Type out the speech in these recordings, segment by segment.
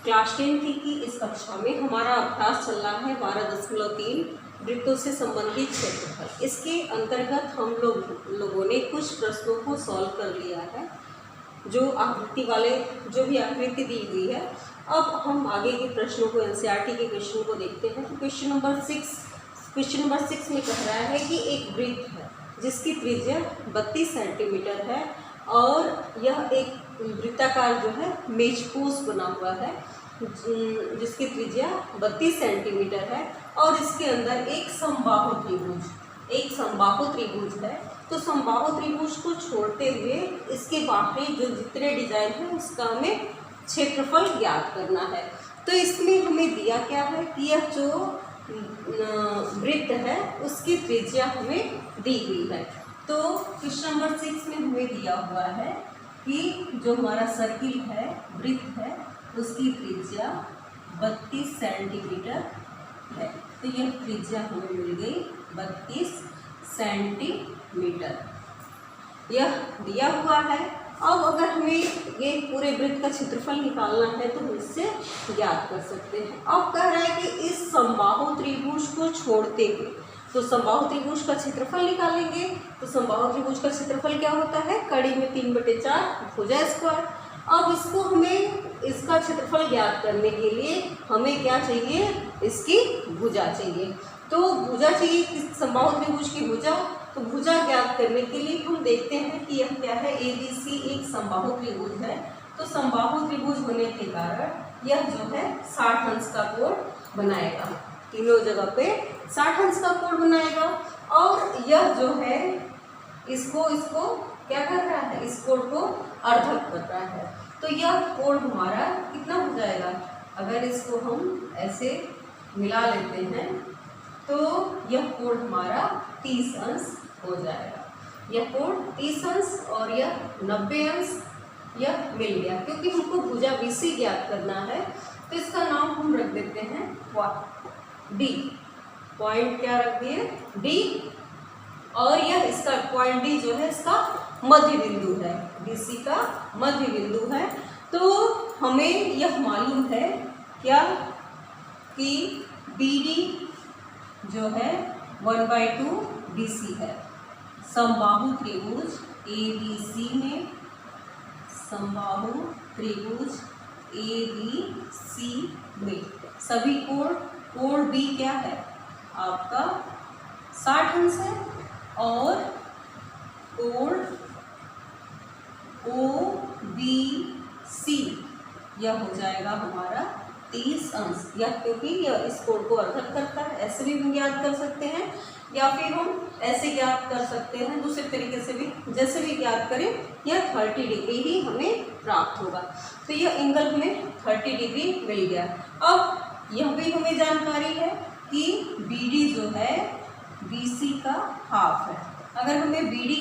Class 10 की इस कक्षा में हमारा अभ्यास चल रहा है 12.3 वृत्तों से संबंधित क्षेत्रफल। इसके अंतर्गत हम लोगों ने कुछ प्रश्नों को सॉल्व कर लिया है, जो आकृति वाले जो भी आकृति दी हुई है। अब हम आगे के प्रश्नों को एनसीईआरटी के क्वेश्चन को देखते हैं। तो क्वेश्चन नंबर 6 में कह रहा है कि एक वृत्त है जिसकी त्रिज्या 32 सेंटीमीटर है और यह एक वृत्ताकार जो है मेजपोश बना हुआ है जिसकी त्रिज्या 32 सेंटीमीटर है और इसके अंदर एक समबाहु त्रिभुज है। तो समबाहु त्रिभुज को छोड़ते हुए इसके बाहरी जो जितने डिजाइन है उसका हमें क्षेत्रफल ज्ञात करना है। तो इसमें हमें दिया क्या है कि यह जो वृत्त है उसकी त्रिज्या हमें दी हुई है। तो क्वेश्चन नंबर 6 में हमें दिया हुआ है कि जो हमारा सर्किल है, वृत्त है, उसकी त्रिज्या 32 सेंटीमीटर है। तो यह त्रिज्या हमें मिल गई 32 सेंटीमीटर, यह दिया हुआ है। अब अगर हमें ये पूरे वृत्त का क्षेत्रफल निकालना है तो हम इससे ज्ञात कर सकते हैं। अब कह रहा है कि इस समबाहु त्रिभुज को छोड़ते हुए, तो समबाहु त्रिभुज का क्षेत्रफल निकालेंगे। तो समबाहु त्रिभुज का क्षेत्रफल क्या होता है? कड़ी में 3/4 भुजा स्क्वायर। अब इसको हमें इसका क्षेत्रफल ज्ञात करने के लिए हमें क्या चाहिए? इसकी भुजा चाहिए। तो भुजा चाहिए किस समबाहु त्रिभुज की भुजा। तो भुजा ज्ञात करने के लिए हम देखते हैं कि यह क्या है, ABC एक समबाहु त्रिभुज है। तो समबाहु त्रिभुज होने के कारण यह जो है 60 अंश का कोण बनाएगा, तीनों जगह पे 60 अंश का कोण बनाएगा। और यह जो है इसको क्या कर रहा है? इस कोण को अर्धक कर रहा है। तो यह कोण हमारा कितना हो जाएगा? अगर इसको हम ऐसे मिला लेते हैं तो यह कोण हमारा 30 अंश हो जाएगा। यह कोण 30 अंश और यह 90 अंश यह मिल गया। क्योंकि हमको भुजा BC ज्ञात करना है तो इसका नाम हम रख देते हैं D। पॉइंट क्या रख दिए? D। और यह इसका पॉइंट D जो है इसका मध्य बिंदु है, BC का मध्य बिंदु है। तो हमें यह मालूम है क्या कि BD जो है 1/2 BC है। समबाहु त्रिभुज ABC में, समबाहु त्रिभुज ABC में सभी कोण B क्या है? आपका 60 अंश है और कोण OBC यह हो जाएगा हमारा 30 अंश। यह क्योंकि यह इस कोण को अर्धक करता है, ऐसे भी हम ज्ञात कर सकते हैं या फिर हम ऐसे ज्ञात कर सकते हैं, दूसरे तरीके से भी, जैसे भी ज्ञात करें यह 30 डिग्री ही हमें प्राप्त होगा। तो यह एंगल हमें 30 डिग्री मिल गया। अब यह भी हमें जानकारी है कि BD जो है BC का हाफ है। अगर हमें BD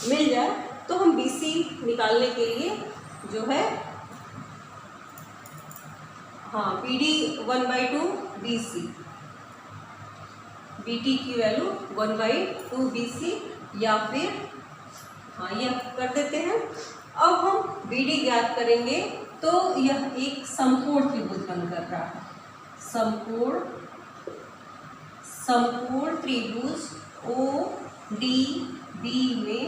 मिल जाए तो हम BC निकालने के लिए जो है BD 1/2 BC, BT की वैल्यू 1/2 BC या फिर यह कर देते हैं। अब हम BD ज्ञात करेंगे तो यह एक समकोण त्रिभुज बनकर रहा है। समकोण त्रिभुज ODB में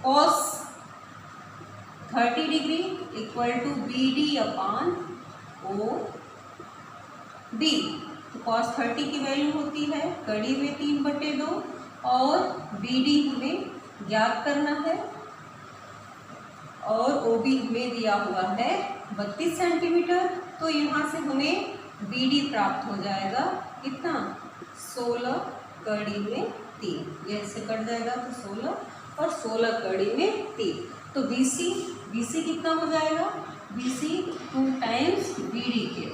cos 30 degree equal to BD/OB। तो cos 30 की वैल्यू होती है कड़ी में 3/2 और BD हमें ज्ञात करना है और OB हमें दिया हुआ है 32 सेंटीमीटर। तो यहाँ से हमें BD प्राप्त हो जाएगा कितना? 16 कड़ी में 3। यह इससे कट जाएगा तो 16 और 16 कड़ी में 3। तो BC कितना हो जाएगा? BC 2 टाइम्स BD के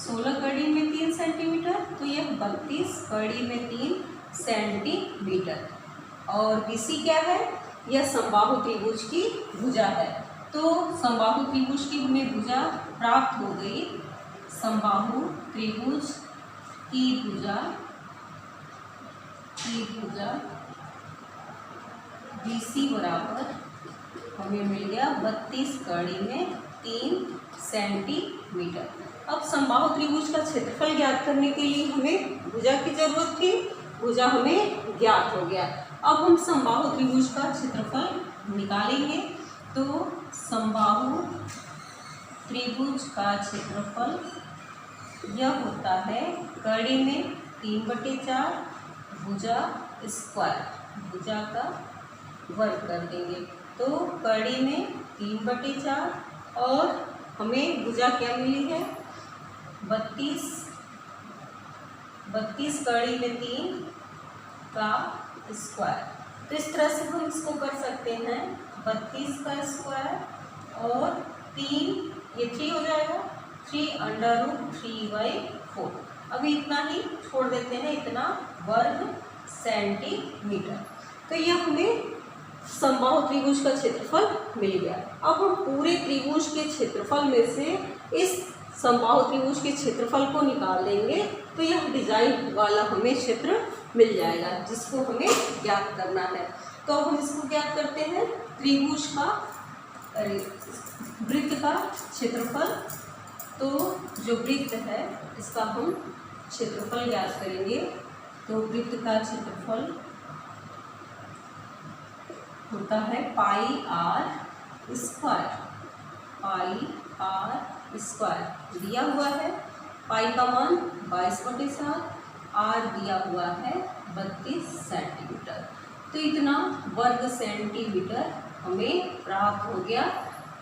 16 कड़ी में 3 सेंटीमीटर, तो यह 32 कड़ी में 3 सेंटीमीटर। और BC क्या है? यह समबाहु त्रिभुज की भुजा है। तो समबाहु त्रिभुज की हमें भुजा प्राप्त हो गई। समबाहु त्रिभुज की भुजा BC बराबर हमें मिल गया 32 कड़ी में 3 सेंटीमीटर। अब समबाहु त्रिभुज का क्षेत्रफल ज्ञात करने के लिए हमें भुजा की जरूरत थी, भुजा हमें ज्ञात हो गया। अब हम समबाहु त्रिभुज का क्षेत्रफल निकालेंगे। तो समबाहु त्रिभुज का क्षेत्रफल यह होता है कड़ी में 3/4 भुजा स्क्वायर, भुजा का वर्ग कर देंगे। तो कड़ी में 3/4 और हमें भुजा क्या मिली है 32 कड़ी में 3 का स्क्वायर। तो इस तरह से हम इसको कर सकते हैं 32 का स्क्वायर और 3, ये 3 हो जाएगा, 3√3/4। अभी इतना ही छोड़ देते हैं, इतना वर्ग सेंटीमीटर। तो यह हमें समबाहु त्रिभुज का क्षेत्रफल मिल गया। अब हम पूरे त्रिभुज के क्षेत्रफल में से इस समबाहु त्रिभुज के क्षेत्रफल को निकाल देंगे। तो यह डिजाइन वाला हमें क्षेत्र मिल जाएगा जिसको हमें ज्ञात करना है। तो अब हम इसको ज्ञात करते हैं, त्रिभुज का वृत्त का क्षेत्रफल। तो जो वृत्त है इसका हम क्षेत्रफल ज्ञात करेंगे। तो वृत्त का क्षेत्रफल होता है πr स्क्वायर, πr² दिया हुआ है। पाई का मान 22/7, r दिया हुआ है 32 सेंटीमीटर। तो इतना वर्ग सेंटीमीटर हमें प्राप्त हो गया,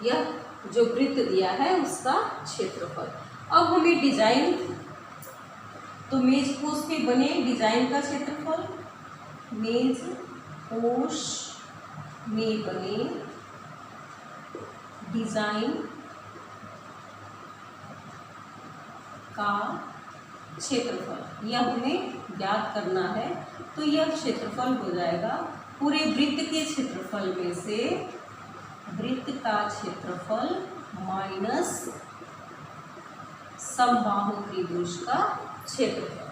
यह जो वृत्त दिया है उसका क्षेत्रफल। अब हमें डिजाइन, तो मेज पोश पे बने डिजाइन का क्षेत्रफल, मेज पोश में बने डिजाइन का क्षेत्रफल यह हमें ज्ञात करना है। तो यह क्षेत्रफल हो जाएगा पूरे वृत्त के क्षेत्रफल में से वृत्त का क्षेत्रफल माइनस समबाहु त्रिभुज का क्षेत्रफल।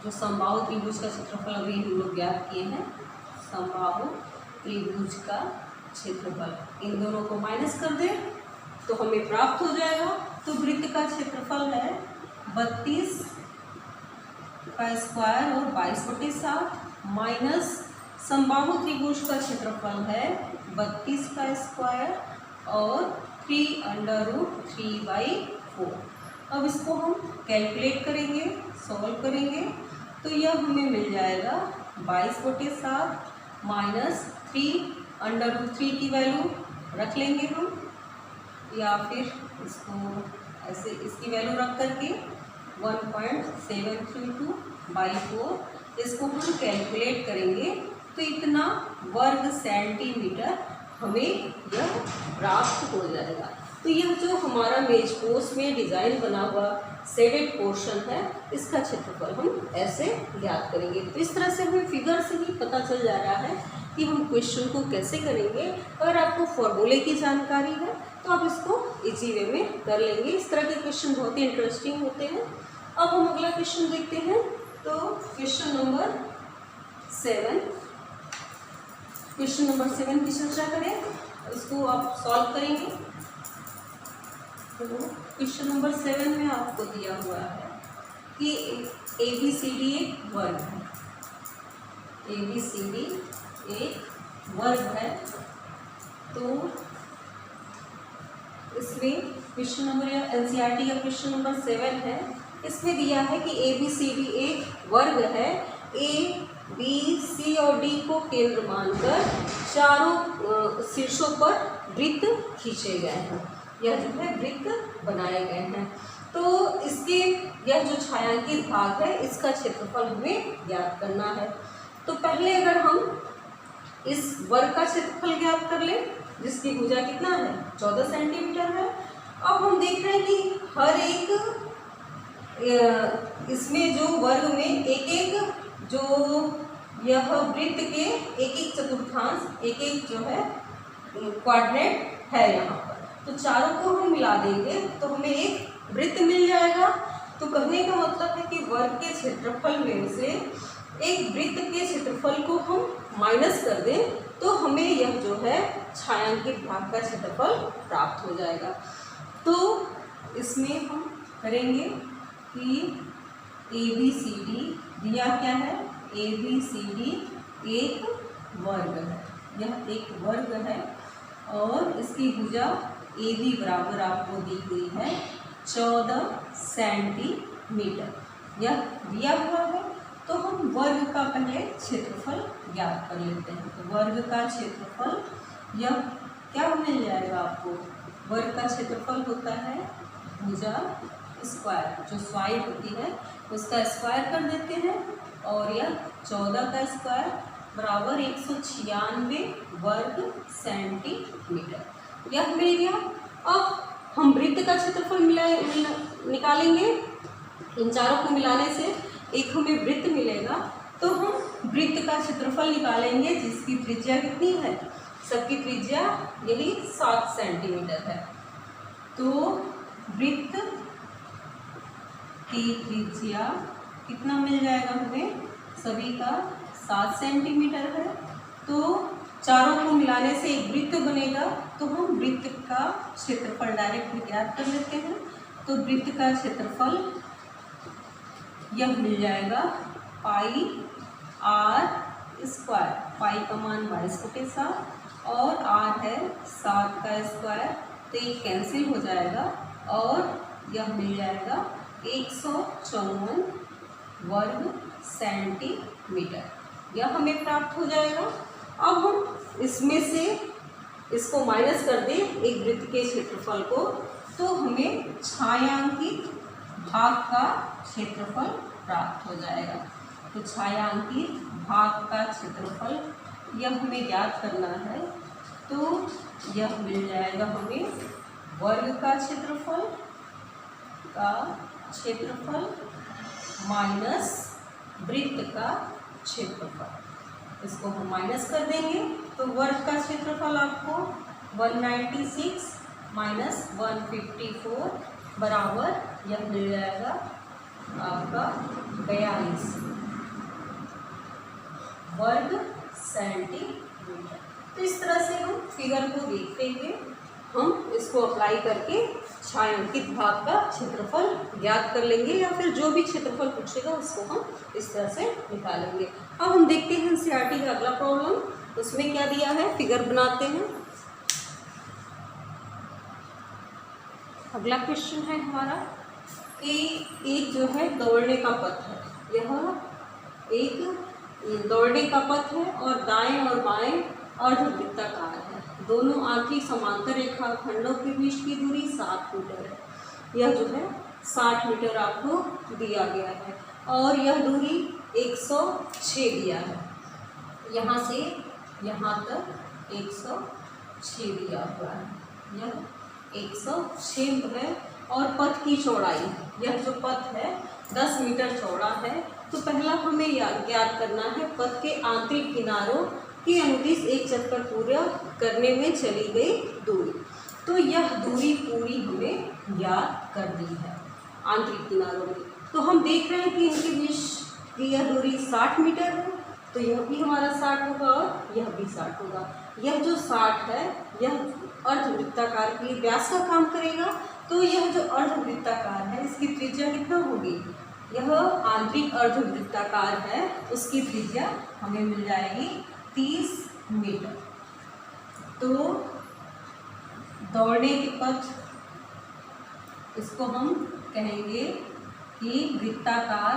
जो समबाहु त्रिभुज का क्षेत्रफल अभी हम लोग ज्ञात किए हैं, समबाहु त्रिभुज का क्षेत्रफल, इन दोनों को माइनस कर दें तो हमें प्राप्त हो जाएगा। तो वृत्त का क्षेत्रफल है 32 का स्क्वायर और 22/7 माइनस समबाहु त्रिभुज का क्षेत्रफल है 32 का स्क्वायर और 3√3/4। अब इसको हम कैलकुलेट करेंगे, सॉल्व करेंगे। तो यह हमें मिल जाएगा 22/7 माइनस 3√3 की वैल्यू रख लेंगे हम, या फिर इसको ऐसे इसकी वैल्यू रख करके 1.732/4 इसको हम कैलकुलेट करेंगे। तो इतना वर्ग सेंटीमीटर हमें यह प्राप्त हो जाएगा। तो यह जो हमारा मेज पोश में डिज़ाइन बना हुआ शेडेड पोर्शन है, इसका क्षेत्रफल हम ऐसे ज्ञात करेंगे। तो इस तरह से हमें फिगर से ही पता चल जा रहा है कि हम क्वेश्चन को कैसे करेंगे। अगर आपको फॉर्मूले की जानकारी है तो आप इसको इजी वे में कर लेंगे। इस तरह के क्वेश्चन बहुत ही इंटरेस्टिंग होते हैं। अब हम अगला क्वेश्चन देखते हैं। तो क्वेश्चन नंबर 7 की चर्चा करें, इसको आप सॉल्व करेंगे। तो क्वेश्चन नंबर 7 में आपको दिया हुआ है कि ABCD एक वर्ग है, ABCD एक वर्ग है। तो इसमें क्वेश्चन नंबर या NCERT का क्वेश्चन नंबर 7 है। इसमें दिया है कि ABCD एक वर्ग है, A, B, C और D को केंद्र मानकर चारों शीर्षों पर वृत्त खींचे गए हैं, यह जो है वृत्त बनाए गए हैं। तो इसके यह जो छायांकित भाग है इसका क्षेत्रफल हमें ज्ञात करना है। तो पहले अगर हम इस वर्ग का क्षेत्रफल ज्ञात कर लें, जिसकी भुजा कितना है 14 सेंटीमीटर है। अब हम देख रहे हैं कि हर एक इसमें जो वर्ग में एक एक जो यह वृत्त के एक एक चतुर्थांश, एक एक जो है क्वाड्रेंट है यहाँ पर। तो चारों को हम मिला देंगे तो हमें एक वृत्त मिल जाएगा। तो कहने का मतलब है कि वर्ग के क्षेत्रफल में से एक वृत्त के क्षेत्रफल को हम माइनस कर दें तो हमें यह जो है छायांकित भाग का क्षेत्रफल प्राप्त हो जाएगा। तो इसमें हम करेंगे कि ABCD दिया क्या है, ABCD एक वर्ग है, यह एक वर्ग है और इसकी भुजा AB बराबर आपको दी गई है 14 सेंटीमीटर, यह दिया हुआ है। तो हम वर्ग का पहले क्षेत्रफल ज्ञात कर लेते हैं। तो वर्ग का क्षेत्रफल यह क्या मिल जाएगा आपको, वर्ग का क्षेत्रफल होता है भुजा स्क्वायर, जो साइड होती है उसका स्क्वायर कर देते हैं और यह 14 का स्क्वायर बराबर 196 वर्ग सेंटीमीटर, यह मिल गया। अब हम वृत्त का क्षेत्रफल निकालेंगे। इन चारों को मिलाने से एक हमें वृत्त मिलेगा, तो हम वृत्त का क्षेत्रफल निकालेंगे जिसकी त्रिज्या कितनी है, सबकी त्रिज्या यही 7 सेंटीमीटर है। तो वृत्त की त्रिज्या कितना मिल जाएगा हमें, सभी का 7 सेंटीमीटर है। तो चारों को मिलाने से एक वृत्त बनेगा, तो हम वृत्त का क्षेत्रफल डायरेक्ट ज्ञात कर लेते हैं। तो वृत्त का क्षेत्रफल यह मिल जाएगा पाई r स्क्वायर, पाई का मान 22/7 और r है 7 का स्क्वायर, तो ये कैंसिल हो जाएगा और यह मिल जाएगा 154 वर्ग सेंटीमीटर, यह हमें प्राप्त हो जाएगा। अब हम इसमें से इसको माइनस कर दें एक वृत्त के क्षेत्रफल को, तो हमें छायांकित भाग का क्षेत्रफल प्राप्त हो जाएगा। तो छायांकित भाग का क्षेत्रफल यह हमें ज्ञात करना है, तो यह मिल जाएगा हमें वर्ग का क्षेत्रफल माइनस वृत्त का क्षेत्रफल, इसको हम माइनस कर देंगे। तो वर्ग का क्षेत्रफल आपको 196 माइनस 154 बराबर यह मिल जाएगा आपका 42 वर्ग सेंटीमीटर। तो इस तरह से हम फिगर को देखते हुए हम इसको अप्लाई करके छायांकित भाग का क्षेत्रफल ज्ञात कर लेंगे, या फिर जो भी क्षेत्रफल पूछेगा उसको हम इस तरह से निकालेंगे। अब हम देखते हैं एनसीईआरटी का अगला प्रॉब्लम, उसमें क्या दिया है, फिगर बनाते हैं। अगला क्वेश्चन है हमारा कि एक जो है दौड़ने का पथ है, यह एक दौड़ने का पथ है और दाएं और बाएं अर्धवृत्ताकार है, दोनों आंतरिक समांतर रेखाखंडों के बीच की दूरी 7 मीटर है। यह जो है 60 मीटर आपको दिया गया है और यह दूरी 106 दिया है, यहाँ से यहाँ तक 106 दिया हुआ है, यह 106 है। और पथ की चौड़ाई, यह जो पथ है 10 मीटर चौड़ा है, तो पहला हमें ज्ञात करना है पथ के आंतरिक किनारों के अनुदिश एक चक्कर पूरा करने में चली गई दूरी। तो यह दूरी पूरी हमें ज्ञात कर दी है आंतरिक किनारों में। तो हम देख रहे हैं कि इनके बीच की यह दूरी 60 मीटर है, तो यह भी हमारा 60 होगा और यह भी 60 होगा। यह जो 60 है यह अर्धवृत्ताकार के लिए व्यास का काम करेगा, तो यह जो अर्धवृत्ताकार है इसकी त्रिज्या कितना होगी, यह आंतरिक अर्धवृत्ताकार है उसकी त्रिज्या हमें मिल जाएगी 30 मीटर। तो दौड़ने के पथ, इसको हम कहेंगे कि वृत्ताकार,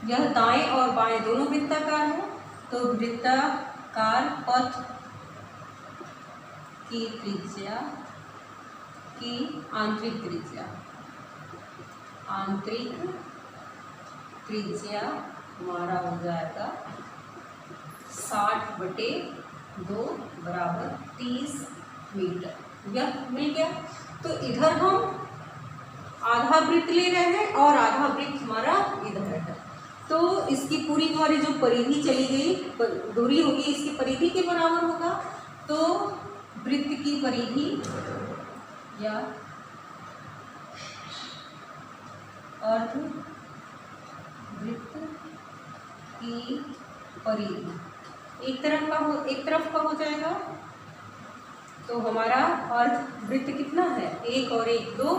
यह दाएं और बाएं दोनों वृत्ताकार है, तो वृत्ताकार पथ की त्रिज्या की आंतरिक त्रिज्या हमारा हो जाएगा 60/2 बराबर 30 मीटर, यह मिल गया। तो इधर हम आधा वृत्त ले रहे हैं और आधा वृत्त हमारा इधर है, तो इसकी पूरी हमारी जो परिधि चली गई दूरी होगी इसकी परिधि के बराबर होगा। तो वृत्त की परिधि या अर्ध वृत्त की परिधि एक तरफ का हो जाएगा तो हमारा अर्धवृत्त कितना है, 1 और 1 2,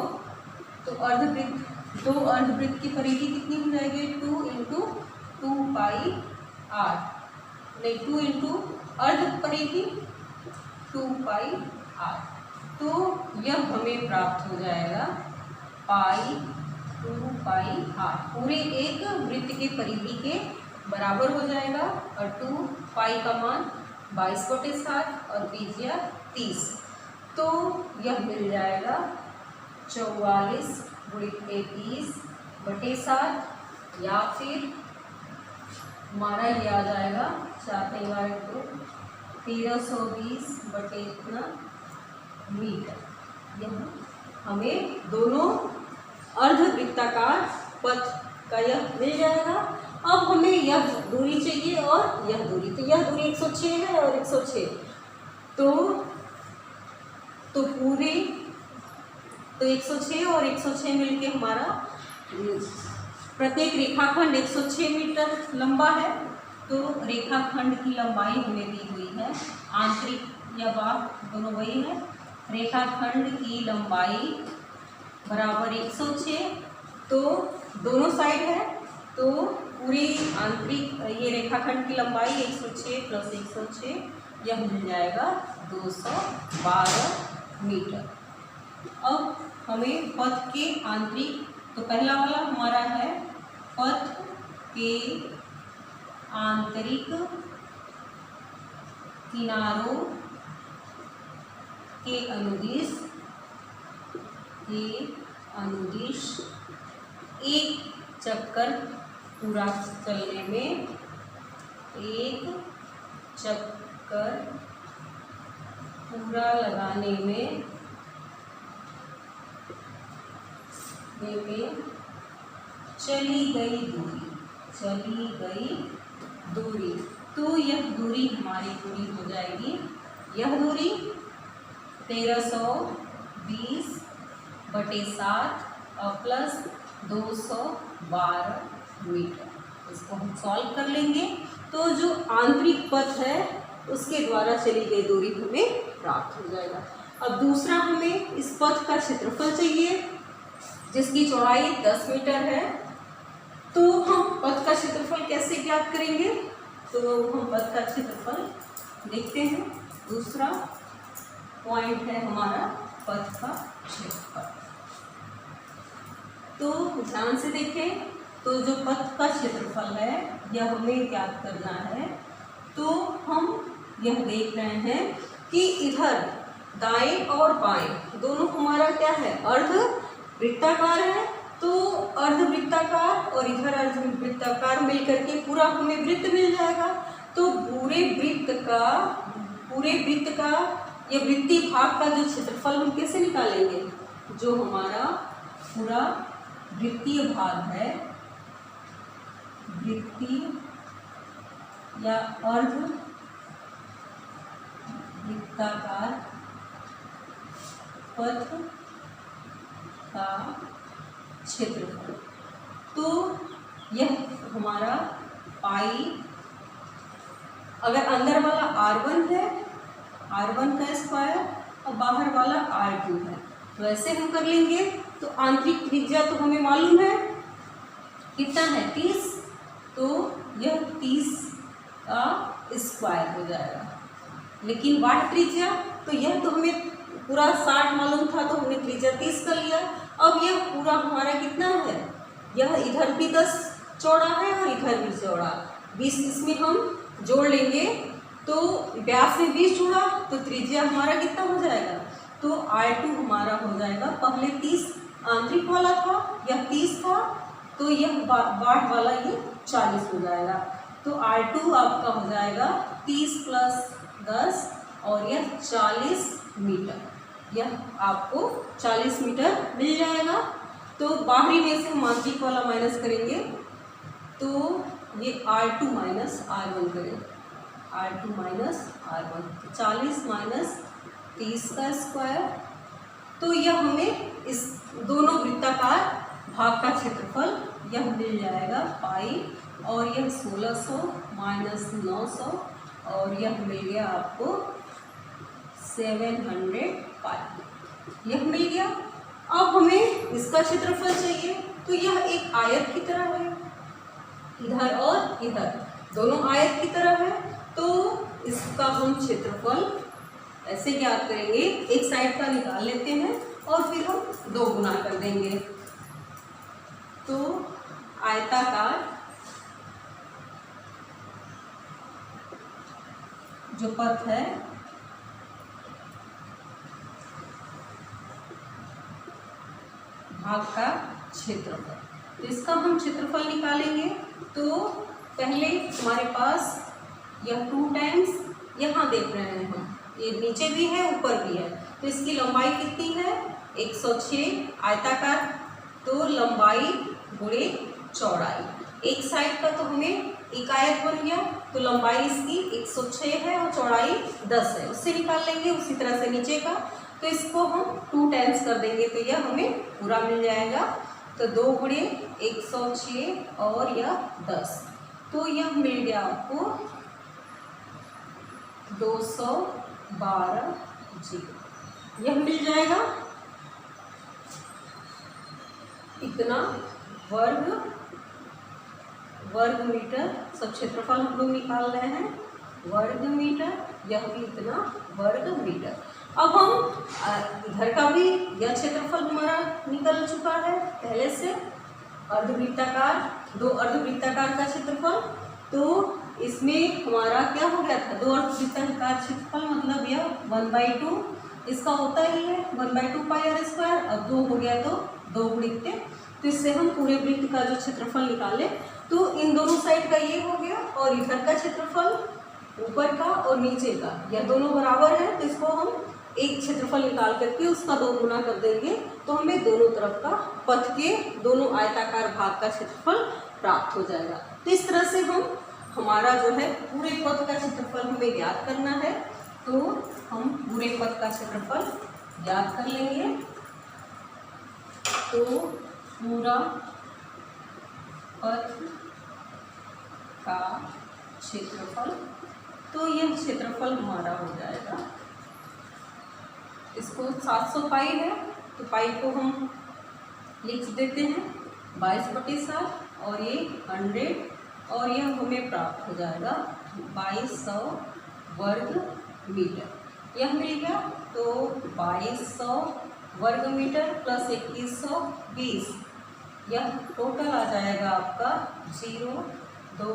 तो अर्धवृत्त 2 अर्धवृत्त की परिधि कितनी हो जाएगी, 2 इंटू 2 पाई आर, नहीं 2 इंटू अर्ध परिधि 2 पाई आर। तो यह हमें प्राप्त हो जाएगा पाई 2 पाई आर, पूरे एक वृत्त के परिधि के बराबर हो जाएगा। और 2 पाई का मान 22/7 और 20 30, तो यह मिल जाएगा 44 × 30/7, या फिर हमारा ये आ जाएगा 4 × 1320 बटे इतना मीटर। यह हमें दोनों अर्धवृत्ताकार पथ का यह मिल जाएगा। अब हमें यह दूरी चाहिए और यह दूरी, तो यह दूरी 106 है और 106, तो पूरे, तो 106 और 106 मिलके हमारा प्रत्येक रेखाखंड 106 मीटर लंबा है। तो रेखाखंड की लंबाई हमें दी हुई है, आंतरिक या बाह्य दोनों वही है। रेखाखंड की लंबाई बराबर 106, तो दोनों साइड है, तो पूरी आंतरिक ये रेखाखंड की लंबाई 106 + 106, यह मिल जाएगा 212 मीटर। अब हमें पथ के आंतरिक, तो पहला वाला हमारा है पथ के आंतरिक किनारों के अनुदिश एक चक्कर पूरा चलने में, एक चक्कर पूरा लगाने में चली गई दूरी, तो यह दूरी हमारी पूरी हो जाएगी। यह दूरी 1320/7 और प्लस 212 मीटर। इसको हम सॉल्व कर लेंगे, तो जो आंतरिक पथ है उसके द्वारा चली गई दूरी हमें प्राप्त हो जाएगा। अब दूसरा हमें इस पथ का क्षेत्रफल चाहिए, जिसकी चौड़ाई 10 मीटर है। तो हम पथ का क्षेत्रफल कैसे ज्ञात करेंगे, तो हम पथ का क्षेत्रफल देखते हैं। दूसरा पॉइंट है हमारा पथ का क्षेत्रफल। तो ध्यान से देखें, तो जो पथ का क्षेत्रफल है यह हमें ज्ञात करना है। तो हम यह देख रहे हैं कि इधर दाएं और बाएं दोनों हमारा क्या है, अर्धवृत्ताकार है। तो अर्धवृत्ताकार और इधर अर्धवृत्ताकार मिलकर के पूरा हमें वृत्त मिल जाएगा। तो पूरे वृत्त का या वृत्तीय भाग का जो क्षेत्रफल हम कैसे निकालेंगे, जो हमारा पूरा वृत्तीय भाग है, वृत्तीय या अर्धवृत्ताकार पथ का क्षेत्रफल, तो यह हमारा पाई, अगर अंदर वाला R1 है, R1 का स्क्वायर, और बाहर वाला R2 है, तो ऐसे हम कर लेंगे। तो आंतरिक त्रिज्या तो हमें मालूम है कितना है, 30, तो यह 30 का स्क्वायर हो जाएगा। लेकिन बाह्य त्रिज्या, तो यह तो हमें पूरा 60 मालूम था, तो हमने त्रिज्या 30 कर लिया। अब यह पूरा हमारा कितना है, यह इधर भी 10 चौड़ा है और इधर भी चौड़ा, 20 इसमें हम जोड़ लेंगे, तो व्यास में 20 जुड़ा, तो त्रिज्या हमारा कितना हो जाएगा, तो R2 हमारा हो जाएगा, पहले 30 आंतरिक वाला था, यह 30 था, तो यह बाह्य वाला ये 40 हो जाएगा। तो R2 आपका हो जाएगा 30 + 10 और यह 40 मीटर, यह आपको 40 मीटर मिल जाएगा। तो बाहरी में से हम आंतरिक वाला माइनस करेंगे, तो ये R2 - R1 करें, R2 - R1, 40 - 30 का स्क्वायर, तो यह हमें इस दोनों वृत्ताकार भाग का क्षेत्रफल यह मिल जाएगा पाई, और यह 1600 - 900 और यह मिल गया आपको 700 पाई। यह मिल गया। अब हमें इसका क्षेत्रफल चाहिए, तो यह एक आयत की तरह है, इधर और इधर दोनों आयत की तरह है, तो इसका हम क्षेत्रफल ऐसे ज्ञात करेंगे, एक साइड का निकाल लेते हैं और फिर हम 2 गुना कर देंगे। तो आयताकार जो पथ है भाग का क्षेत्रफल, तो इसका हम क्षेत्रफल निकालेंगे। तो पहले हमारे पास यह 2 टाइम्स, यहाँ देख रहे हैं हम, ये नीचे भी है ऊपर भी है, तो इसकी लंबाई कितनी है 106 आयताकार, तो लंबाई गुणे चौड़ाई, एक साइड का तो हमें एक आयत बन गया, तो लंबाई इसकी 106 है और चौड़ाई 10 है, उससे निकाल लेंगे। उसी तरह से नीचे का, तो इसको हम 2 टाइम्स कर देंगे, तो यह हमें पूरा मिल जाएगा। तो 2 गुणे 106 और यह 10, तो यह मिल गया आपको 212 जी, यह मिल जाएगा। इतना वर्ग मीटर, सब क्षेत्रफल हम लोग निकाल रहे हैं वर्ग मीटर, यह भी इतना वर्ग मीटर। अब हम इधर का भी यह क्षेत्रफल हमारा निकल चुका है पहले से, अर्धवृत्ताकार, 2 अर्धवृत्ताकार का क्षेत्रफल, तो इसमें हमारा क्या हो गया था 2 अर्धवृत्ताकार क्षेत्रफल, मतलब यह 1/2 इसका होता ही है 1/2 पाई आर स्क्वायर। अब 2 हो गया तो 2 गुणित, तो इससे हम पूरे वृत्त का जो क्षेत्रफल निकाले, तो इन दोनों साइड का ये हो गया और इधर का क्षेत्रफल ऊपर का और नीचे का, यह दोनों बराबर है, तो इसको हम एक क्षेत्रफल निकाल करके उसका 2 गुना कर देंगे, तो हमें दोनों तरफ का पथ के दोनों आयताकार भाग का क्षेत्रफल प्राप्त हो जाएगा। तो इस तरह से हमारा जो है पूरे पथ का क्षेत्रफल हमें ज्ञात करना है, तो हम पूरे पथ का क्षेत्रफल ज्ञात कर लेंगे। तो पूरा पथ का क्षेत्रफल, तो यह क्षेत्रफल हमारा हो जाएगा, इसको 700 पाई है, तो पाई को हम लिख देते हैं 22/7 और ये 100, और यह हमें प्राप्त हो जाएगा 2200 वर्ग मीटर, यह मिल गया। तो 2200 वर्ग मीटर प्लस 2120, यह टोटल आ जाएगा आपका 0, 2,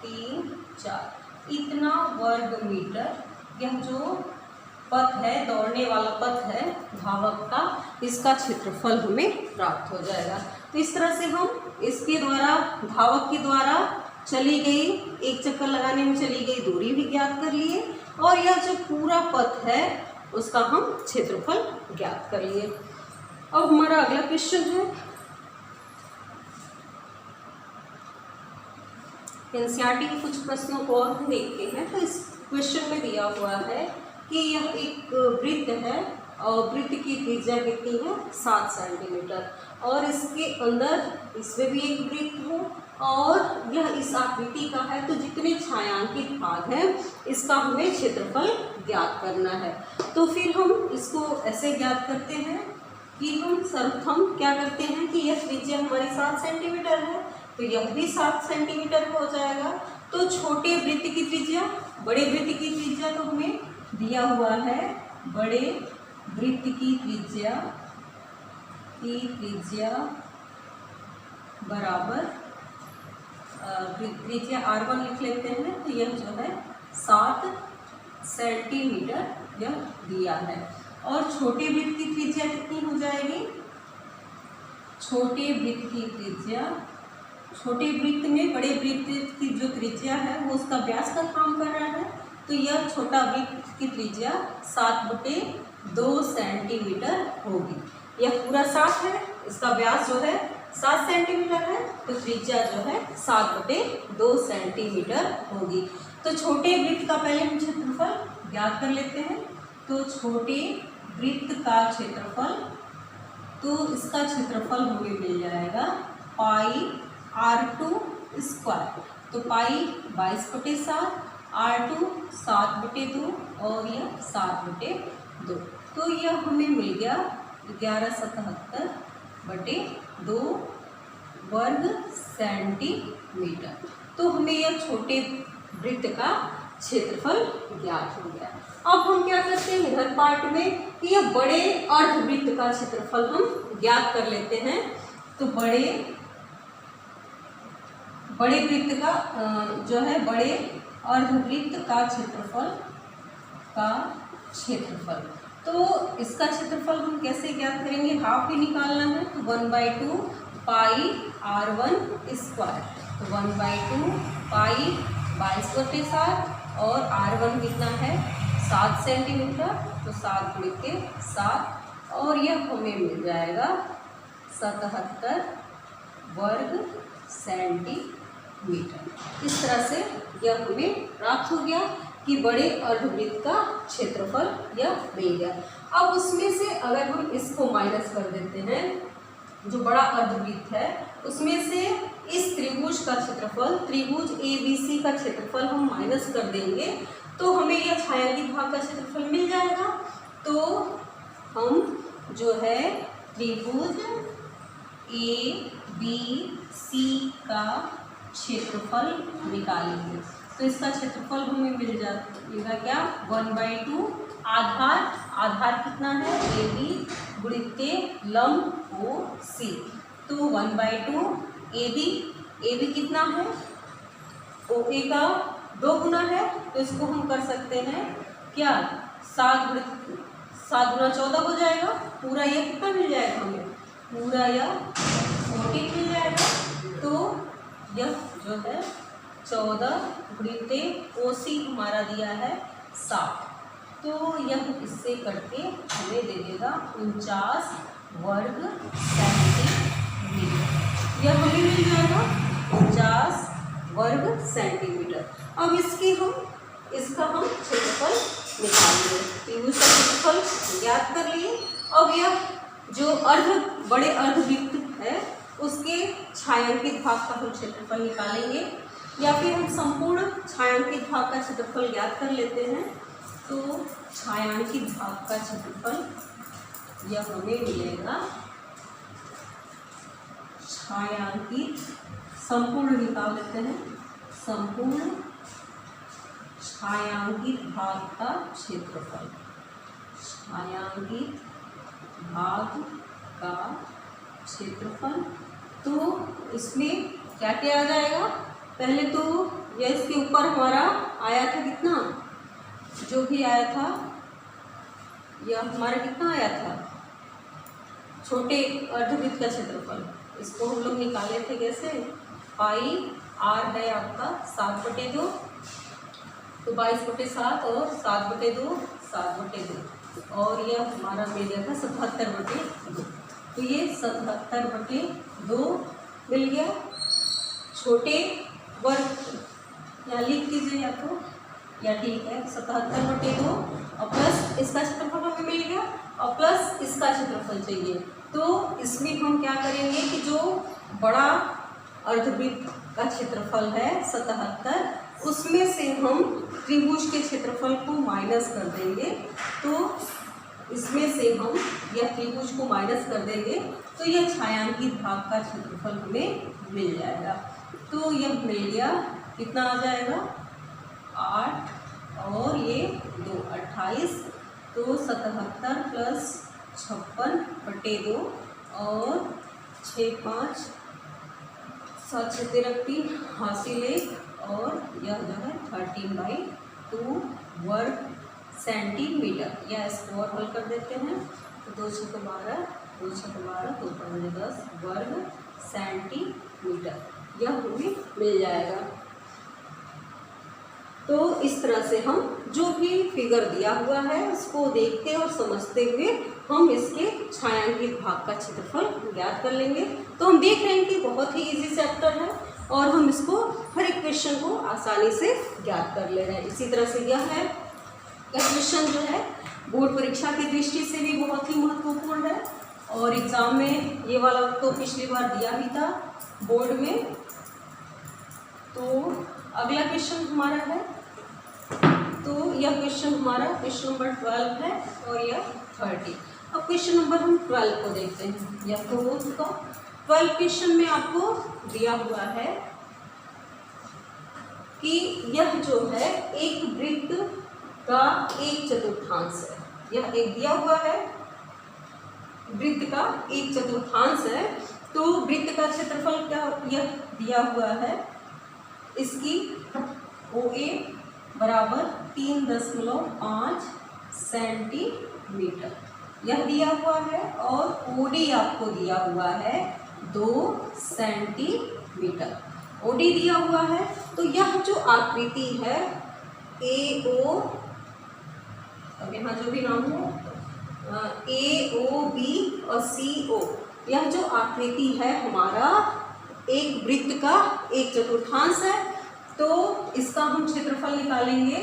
3, 4 इतना वर्ग मीटर। यह जो पथ है, दौड़ने वाला पथ है धावक का, इसका क्षेत्रफल हमें प्राप्त हो जाएगा। तो इस तरह से हम इसके द्वारा, धावक के द्वारा चली गई, एक चक्कर लगाने में चली गई दूरी भी ज्ञात कर लिए, और यह जो पूरा पथ है उसका हम क्षेत्रफल ज्ञात कर लिए। अब हमारा अगला क्वेश्चन है, एनसीईआरटी के कुछ प्रश्नों को और हम देखते हैं। तो इस क्वेश्चन में दिया हुआ है कि यह एक वृत्त है और वृत्त की त्रिज्या कितनी है 7 सेंटीमीटर, और इसके अंदर इसमें भी एक वृत्त है और यह इस आकृति का है, तो जितने छायांकित भाग हैं इसका हमें क्षेत्रफल ज्ञात करना है। तो फिर हम इसको ऐसे ज्ञात करते हैं कि हम सर्वप्रथम क्या करते हैं कि यह त्रिज्या हमारी 7 सेंटीमीटर है, तो यह भी 7 सेंटीमीटर हो जाएगा। तो छोटे वृत्त की त्रिज्या, बड़े वृत्त की त्रिज्या तो हमें दिया हुआ है, बड़े वृत्त की त्रिज्या बराबर त्रिज्या r1 लिख लेते हैं, तो यह जो है 7 सेंटीमीटर यह दिया है। और छोटे वृत्त की त्रिज्या कितनी हो जाएगी, छोटे वृत्त की त्रिज्या, छोटे वृत्त में बड़े वृत्त की जो त्रिज्या है वो उसका व्यास का काम कर रहा है, तो यह छोटा वृत्त की त्रिज्या 7/2 सेंटीमीटर होगी। यह पूरा 7 है, इसका व्यास जो है 7 सेंटीमीटर है, तो त्रिज्या जो है 7/2 सेंटीमीटर होगी। तो छोटे वृत्त का पहले हम क्षेत्रफल ज्ञात कर लेते हैं। तो छोटे वृत्त का क्षेत्रफल, तो इसका क्षेत्रफल हमें मिल जाएगा पाई r2 स्क्वायर, तो पाई 22/7 R2 7/2 और यह 7/2। तो यह हमें मिल गया 1177/2 वर्ग सेंटीमीटर। तो हमें यह छोटे वृत्त का क्षेत्रफल ज्ञात हो गया। अब हम क्या करते हैं इधर पार्ट में कि यह बड़े अर्धवृत्त का क्षेत्रफल हम ज्ञात कर लेते हैं। तो बड़े वृत्त का जो है बड़े अर्धवृत्त का क्षेत्रफल तो इसका क्षेत्रफल हम कैसे ज्ञात करेंगे, हाफ ही निकालना है। तो 1/2 पाई r1 स्क्वायर। तो 1/2 पाई 22/7 और r1 कितना है 7 सेंटीमीटर। तो 7 × 7 और यह हमें मिल जाएगा 77 वर्ग सेंटीमीटर। इस तरह से यह हमें प्राप्त हो गया कि बड़े अर्धवृत्त का क्षेत्रफल यह मिल गया। अब उसमें से अगर हम इसको माइनस कर देते हैं, जो बड़ा अर्धवृत्त है उसमें से इस त्रिभुज का क्षेत्रफल, त्रिभुज ABC का क्षेत्रफल हम माइनस कर देंगे तो हमें यह छायांकित भाग का क्षेत्रफल मिल जाएगा। तो हम जो है त्रिभुज ABC का क्षेत्रफल निकालेंगे। तो इसका क्षेत्रफल हमें मिल जाएगा क्या 1/2 आधार कितना है AB गुणित लंब OC। तो 1/2 AB कितना है OA का 2 गुना है। तो इसको हम कर सकते हैं क्या 7 × 14 हो जाएगा। पूरा यह कितना मिल जाएगा हमें, पूरा यह 14 मिल जाएगा। तो यह जो है 14 गुणित OC हमारा दिया है 7। तो यह इससे करके हमें दे देगा 49 वर्ग सेंटीमीटर। यह हमें मिल जाएगा 49 वर्ग सेंटीमीटर। अब इसका हम क्षेत्रफल निकालेंगे। त्रिभुज का क्षेत्रफल ज्ञात कर लिए। अब यह जो बड़े अर्धवृत्त है उसके छायांकित भाग का हम क्षेत्रफल निकालेंगे, या फिर हम संपूर्ण छायांकित भाग का क्षेत्रफल ज्ञात कर लेते हैं। तो छायांकित भाग का क्षेत्रफल यह हमें मिलेगा, छायांकित संपूर्ण निकाल लेते हैं, संपूर्ण छायांकित भाग का क्षेत्रफल, छायांकित भाग का क्षेत्रफल। तो इसमें क्या क्या आ जाएगा, पहले तो यह इसके ऊपर हमारा आया था कितना, जो भी आया था यह हमारा कितना आया था छोटे अर्धवृत्त का क्षेत्रफल। इसको हम लोग निकाले थे कैसे, पाई r है आपका 7/2। तो 22/7 और 7/2 7/2 और यह हमारा मिल गया था 77/2। तो ये 77/2 मिल गया। छोटे वर्ग यहाँ लिख दीजिए या तो, या ठीक है 77/2 और प्लस इसका क्षेत्रफल हमें मिल गया और प्लस इसका क्षेत्रफल चाहिए। तो इसमें हम क्या करेंगे कि जो बड़ा अर्धवृत्त का क्षेत्रफल है 77, उसमें से हम त्रिभुज के क्षेत्रफल को माइनस कर देंगे। तो इसमें से हम यह त्रिभुज को माइनस कर देंगे तो यह छायांकित भाग का क्षेत्रफल हमें मिल जाएगा। तो यह मिल गया कितना आ जाएगा 8 और ये 2 28। तो 77 + 56/2 और 6 5 7 6 13 3 हासिल 1 और यह जो है 13/2 वर्ग सेंटीमीटर। या इसको और हल कर देते हैं तो 2 × 12 2 × 12 2 × 10 वर्ग सेंटीमीटर यह हमें मिल जाएगा। तो इस तरह से हम जो भी फिगर दिया हुआ है उसको देखते और समझते हुए हम इसके छायांकित भाग का क्षेत्रफल ज्ञात कर लेंगे। तो हम देख रहे हैं कि बहुत ही इजी चैप्टर है और हम इसको हर एक क्वेश्चन को आसानी से ज्ञात कर ले रहे हैं। इसी तरह से यह है क्वेश्चन जो है बोर्ड परीक्षा की दृष्टि से भी बहुत ही महत्वपूर्ण है और एग्जाम में ये वाला तो पिछली बार दिया भी था बोर्ड में। तो अगला क्वेश्चन हमारा है तो यह क्वेश्चन हमारा क्वेश्चन नंबर 12 है और यह 30। अब क्वेश्चन नंबर हम 12 को देखते हैं। यह तो हो चुका। 12 क्वेश्चन में आपको दिया हुआ है कि यह जो है एक वृत्त का एक चतुर्थांश है। यह एक दिया हुआ है, वृत्त का एक चतुर्थांश है। तो वृत्त का क्षेत्रफल क्या यह दिया हुआ है, इसकी OA बराबर 3.5 सेंटीमीटर यह दिया हुआ है और OD आपको दिया हुआ है 2 सेंटीमीटर। OD दिया हुआ है तो यह जो आकृति है AO, अब यहाँ जो भी नाम हो AOB और CO, यह जो आकृति है हमारा एक वृत्त का एक चतुर्थांश है। तो इसका हम क्षेत्रफल निकालेंगे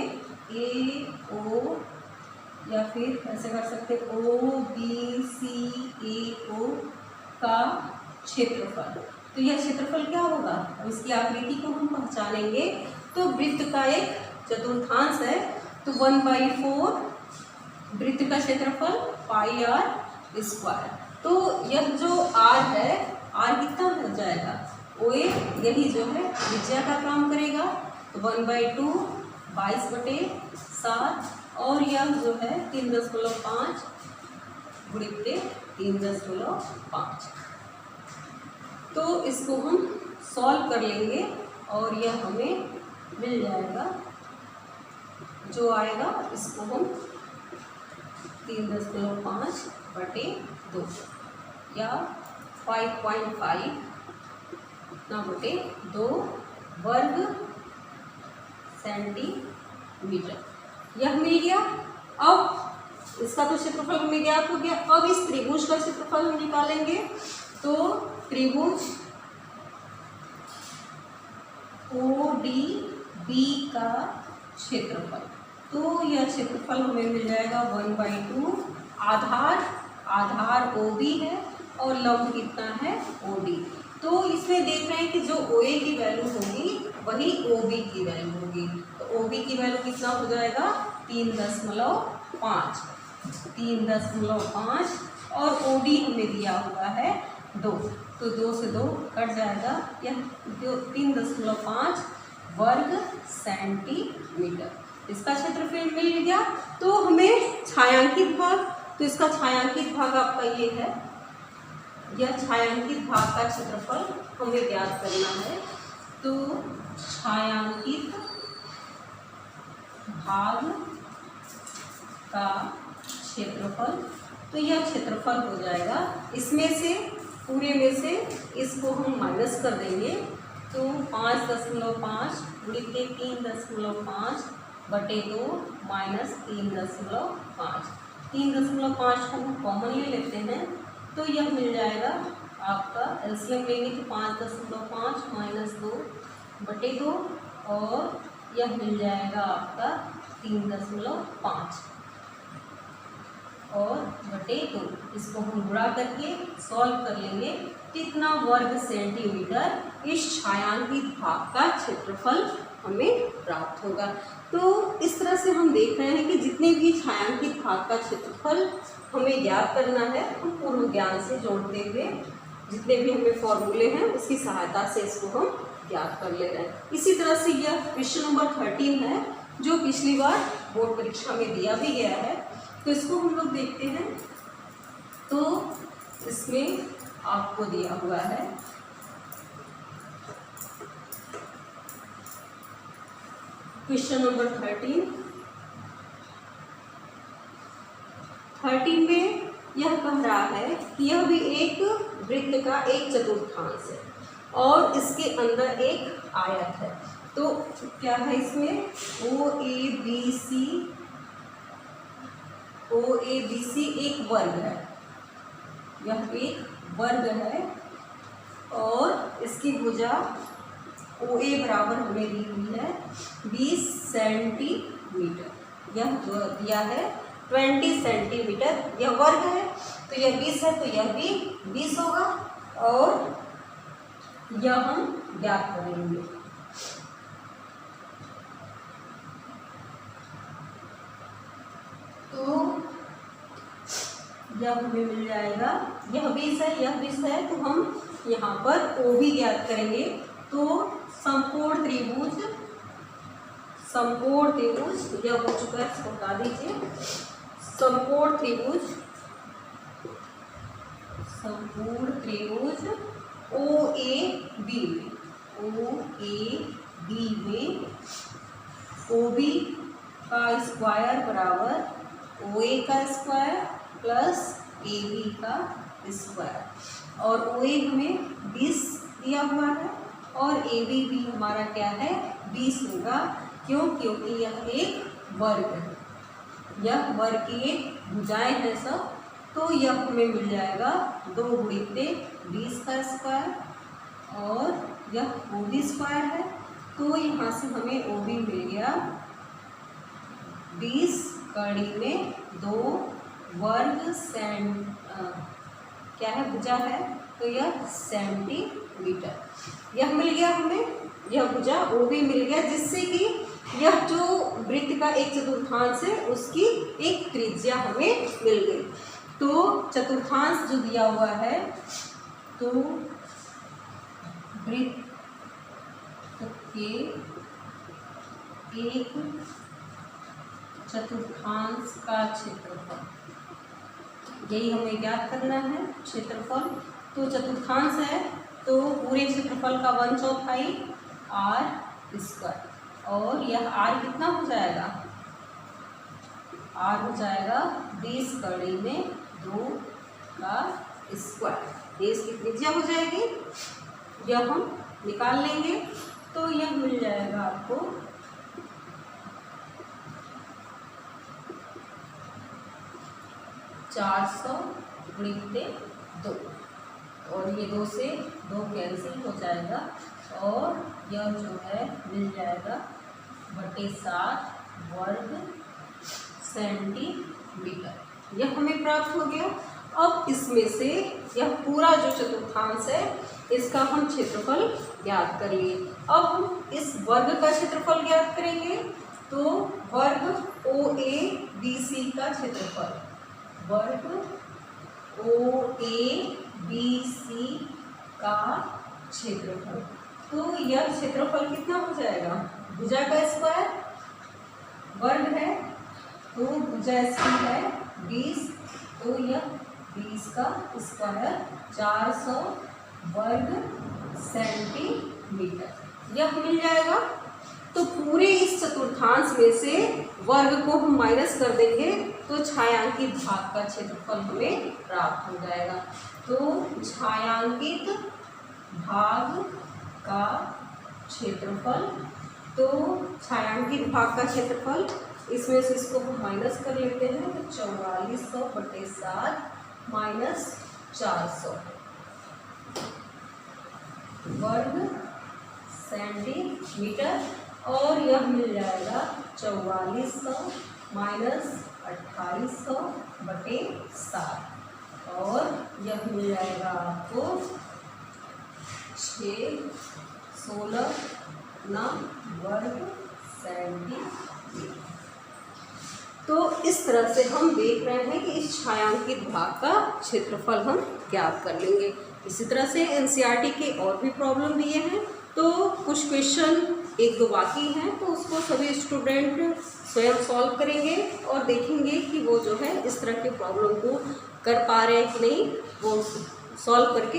AO या फिर ऐसे कर सकते OBCAO का क्षेत्रफल। तो यह क्षेत्रफल क्या होगा, अब इसकी आकृति को हम पहचानेंगे। तो वृत्त का एक चतुर्थांश है तो 1/4 वृत्त का क्षेत्रफल πr²। तो यह जो r है, r कितना हो जाएगा, OA यही जो है त्रिज्या का काम करेगा। तो 1/2 22/7 और यह जो है 3.5 गुणित 3.5। तो इसको हम सॉल्व कर लेंगे और यह हमें मिल जाएगा, जो आएगा इसको हम 3.5/2 या 5.5/2 वर्ग सेंटीमीटर यह मिल गया। अब इसका तो क्षेत्रफल हमें ज्ञात हो गया। अब इस त्रिभुज का क्षेत्रफल हम निकालेंगे। तो त्रिभुज ODB का क्षेत्रफल, तो यह क्षेत्रफल हमें मिल जाएगा 1/2। आधार OB है और लंब कितना है OD। तो इसमें देख रहे हैं कि जो OA की वैल्यू होगी वही OB की वैल्यू होगी। तो OB की वैल्यू कितना हो जाएगा 3.5 और OD हमें दिया हुआ है 2। तो 2 से 2 कट जाएगा, यह 3.5 वर्ग सेंटीमीटर इसका क्षेत्रफल मिल गया। तो हमें छायांकित भाग, तो इसका छायांकित भाग आपका ये है, यह छायांकित भाग का क्षेत्रफल हमें ज्ञात करना है। तो छायांकित भाग का क्षेत्रफल, तो यह क्षेत्रफल हो जाएगा, इसमें से पूरे में से इसको हम माइनस कर देंगे। तो 5.5 गुणित 3.5/2 माइनस 3.5 को हम कॉमन ले लेते हैं। तो यह मिल जाएगा आपका, एलसीएम लेंगे तो 5.5 माइनस 2/2 और यह मिल जाएगा आपका 3.5 और 2। इसको हम गुणा करके सॉल्व कर लेंगे, कितना वर्ग सेंटीमीटर इस छायांकित भाग का क्षेत्रफल हमें प्राप्त होगा। तो इस तरह से हम देख रहे हैं कि जितने भी छायांकित भाग का क्षेत्रफल हमें ज्ञात करना है, हम पूर्व ज्ञान से जोड़ते हुए जितने भी हमें फॉर्मूले हैं उसकी सहायता से इसको हम ज्ञात कर ले रहे हैं। इसी तरह से यह क्वेश्चन नंबर 13 है जो पिछली बार बोर्ड परीक्षा में दिया भी गया है। तो इसको हम लोग देखते हैं। तो इसमें आपको दिया हुआ है क्वेश्चन नंबर 13 में यह कह रहा है कि यह भी एक वृत्त का एक चतुर्थांश है और इसके अंदर एक आयत है। तो क्या है इसमें OABC एक वर्ग है, यह एक वर्ग है और इसकी भुजा OA बराबर हमें दी हुई है 20 सेंटीमीटर। यह जो दिया है 20 सेंटीमीटर, यह वर्ग है तो यह 20 है तो यह भी 20 होगा और यह हम ज्ञात करेंगे। तो यह हमें मिल जाएगा, यह 20 है, यह 20 है, तो हम यहाँ पर OB ज्ञात करेंगे। तो समकोण त्रिभुज यह हो चुका है, इसको हटा दीजिए। समकोण त्रिभुज OAB में OB का स्क्वायर बराबर OA का स्क्वायर प्लस AB का स्क्वायर, और OA हमें 20 दिया हुआ है और AB भी हमारा क्या है 20 होगा। क्यों? क्योंकि यह एक वर्ग है, यह वर्ग की एक भुजाएं हैं सब। तो यह हमें मिल जाएगा 2 × 20 का स्क्वायर और यह OB स्क्वायर है। तो यहाँ से हमें OB मिल गया 20 कड़ी में 2 वर्ग क्या है भुजा है, तो यह सेंटीमीटर यह मिल गया हमें, यह भुजा OB मिल गया, जिससे कि यह जो वृत्त का 1/4 है उसकी एक त्रिज्या हमें मिल गई। तो चतुर्थांश जो दिया हुआ है, तो वृत्त के 1/4 का क्षेत्रफल, यही हमें ज्ञात करना है क्षेत्रफल। तो चतुर्थांश है तो पूरे क्षेत्रफल का 1/4 r², और यह r कितना हो जाएगा, r हो जाएगा 20 कड़ी में 2 का स्क्वायर। ये इसकी त्रिज्या हो जाएगी, यह हम निकाल लेंगे। तो यह मिल जाएगा आपको 400 × 2, और ये 2 से 2 कैंसिल हो जाएगा, और यह जो है मिल जाएगा 7 वर्ग सेंटीमीटर। यह हमें प्राप्त हो गया। अब इसमें से यह पूरा जो चतुर्थांश है इसका हम क्षेत्रफल ज्ञात कर लिए। अब हम इस वर्ग का क्षेत्रफल ज्ञात करेंगे। तो वर्ग OABC का क्षेत्रफल, वर्ग OABC का क्षेत्रफल, तो यह क्षेत्रफल कितना हो जाएगा, भुजा का स्क्वायर वर्ग है, तो भुजा इसकी है 20, तो यह 20 का स्क्वायर 400 वर्ग सेंटीमीटर यह मिल जाएगा। तो पूरे इस चतुर्थांश में से वर्ग को हम माइनस कर देंगे तो छायांकित भाग का क्षेत्रफल हमें प्राप्त हो जाएगा। तो छायांकित भाग का क्षेत्रफल, तो छायांकित भाग का क्षेत्रफल, इसमें से इसको हम माइनस कर लेते हैं। तो 4400/7 माइनस 400 वर्ग सेंटीमीटर, और यह मिल जाएगा 4400 माइनस 2800/7, और यह मिल जाएगा आपको 616 वर्ग सेंटीमीटर। तो इस तरह से हम देख रहे हैं कि इस छायांकित भाग का क्षेत्रफल हम ज्ञात कर लेंगे। इसी तरह से एनसीईआरटी के और भी प्रॉब्लम दिए हैं, तो कुछ क्वेश्चन 1-2 बाकी हैं, तो उसको सभी स्टूडेंट स्वयं सॉल्व करेंगे और देखेंगे कि वो जो है इस तरह के प्रॉब्लम को कर पा रहे हैं कि नहीं, वो सॉल्व करके